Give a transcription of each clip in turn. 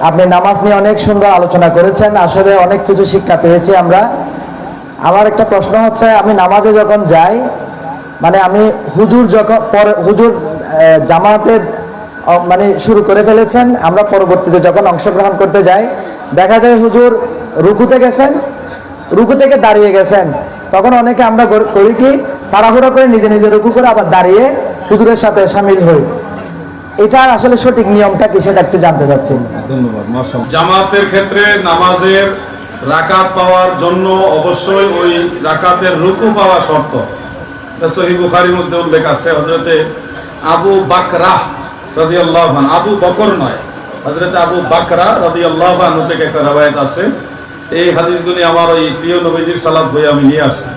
আপনি নামাজ নিয়ে অনেক সুন্দর আলোচনা করেছেন, আসলে অনেক কিছু শিক্ষা পেয়েছি আমরা। আমার একটা প্রশ্ন হচ্ছে, আমি নামাজে যখন যাই, মানে আমি হুজুর যখন হুজুর জামাতে মানে শুরু করে ফেলেছেন, আমরা পরবর্তীতে যখন অংশগ্রহণ করতে যাই দেখা যায় হুজুর রুকুতে গেছেন, রুকু থেকে দাঁড়িয়ে গেছেন, তখন অনেকে আমরা করি কি তাড়াহুড়ো করে নিজে নিজে রুকু করে আবার দাঁড়িয়ে হুজুরের সাথে শামিল হই। এটার আসলে সঠিক নিয়মটা কি সেটা একটু জানতে চাচ্ছি। ধন্যবাদ। মাশাআল্লাহ। জামাতের ক্ষেত্রে নামাজের রাকাত পাওয়ার জন্য অবশ্যই ওই রাকাতের রুকু পাওয়া শর্ত। সহিহ বুখারীর মধ্যে উল্লেখ আছে, হযরতে আবু বাকরা রাদিয়াল্লাহু আনহু, আবু বকর নয়, হযরতে আবু বাকরা রাদিয়াল্লাহু আনহু থেকে একটা রওয়ায়াত আছে। এই হাদিসগুলি আমার ওই প্রিয় নবীজির সালাত বই আমি নিয়ে আসছি।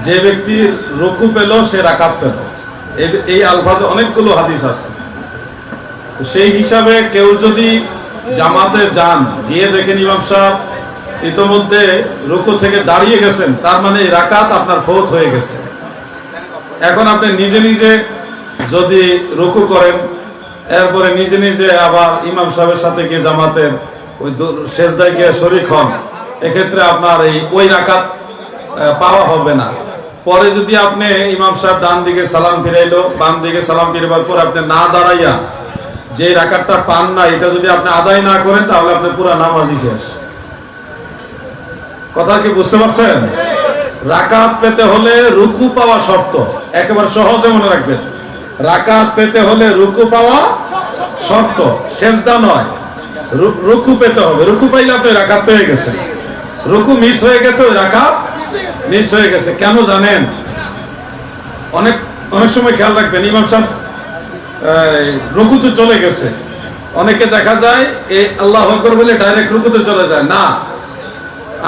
যে ব্যক্তি রুকু পেল সে রাকাত পেল, এই আলফাজে অনেকগুলো হাদিস আছে। সেই হিসাবে কেউ যদি জামাতে যান, গিয়ে দেখেন ইমাম সাহেব ইতোমধ্যে রুকু থেকে দাঁড়িয়ে গেছেন, তার মানে এই রাকাত আপনার ফৌত হয়ে গেছে। এখন আপনি নিজে নিজে যদি রুকু করেন, এরপরে নিজে নিজে আবার ইমাম সাহেবের সাথে গিয়ে জামাতের ওই সেজদায় গিয়ে শরীক হন, এক্ষেত্রে আপনার ওই রাকাত পাওয়া হবে না। পরে যদি আপনি ইমাম সাহেব ডান দিকে সালাম ফিরাইলো, বাম দিকে সালাম ফিরবার পর আপনি না দাঁড়াইয়া যে রাকাতটা পান না, এটা যদি আপনি আদায় না করেন তাহলে আপনি পুরো নামাজই শেষ। কথা কি বুঝতে পারছেন? রাকাত পেতে হলে রুকু পাওয়া শর্ত, একেবারে সহজে মনে রাখবেন। রাকাত পেতে হলে রুকু পাওয়া শর্ত, সেজদা নয়। রুকু পেতে হবে, রুকু পাইলে আপনি রাকাত পেয়ে গেছেন। রুকু মিস হয়ে গেছে, ওই রাকাত মিস হয়ে গেছে। কেন জানেন? অনেক সময় খেয়াল রাখবেন, ইমাম সাহেব রুকুতে চলে গেছে, অনেকে দেখা যায় এই আল্লাহু আকবার বলে ডাইরেক্ট রুকুতে চলে যায় না।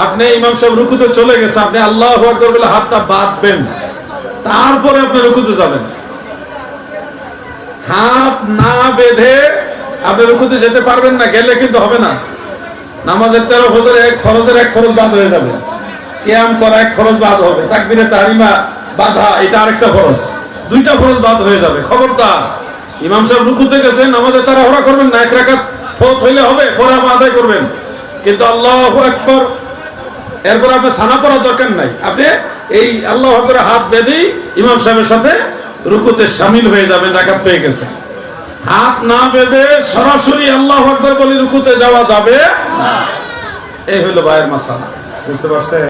আপনি ইমাম সাহেব রুকুতে চলে গেছে, আপনি আল্লাহু আকবার বলে হাতটা বাঁধবেন, তারপরে আপনি রুকুতে যাবেন। হাত না বেঁধে আপনি রুকুতে যেতে পারবেন না, গেলে কিন্তু হবে না। নামাজের 13 ফরজের এক ফরজ বাদ হয়ে যাবে, কিয়াম করা এক ফরজ বাদ হবে, তাকবীরে তাহরিমা বাধা এটা আরেকটা ফরজ, দুইটা ফরজ বাদ হয়ে যাবে। খবরদার, ইমাম সাহেব রুকুতে গেছেন, নামাজে তাড়াহুড়া করবেন না। এক রাকাত ফরজ হইলে হবে, পরে আপনি আদায় করবেন, কিন্তু আল্লাহু আকবার এরপর আপনি সানা পড়ার দরকার নাই। আপনি এই আল্লাহু আকবারে হাত বেঁধেই ইমাম সাহেবের সাথে রুকুতে শামিল হয়ে যাবেন, রাকাত পেয়ে গেছেন। হাত না বেঁধে সরাসরি আল্লাহু আকবার বলে রুকুতে যাওয়া যাবে না। এই হলো ভাইয়ের মাসালা, বুঝতে পারছেন?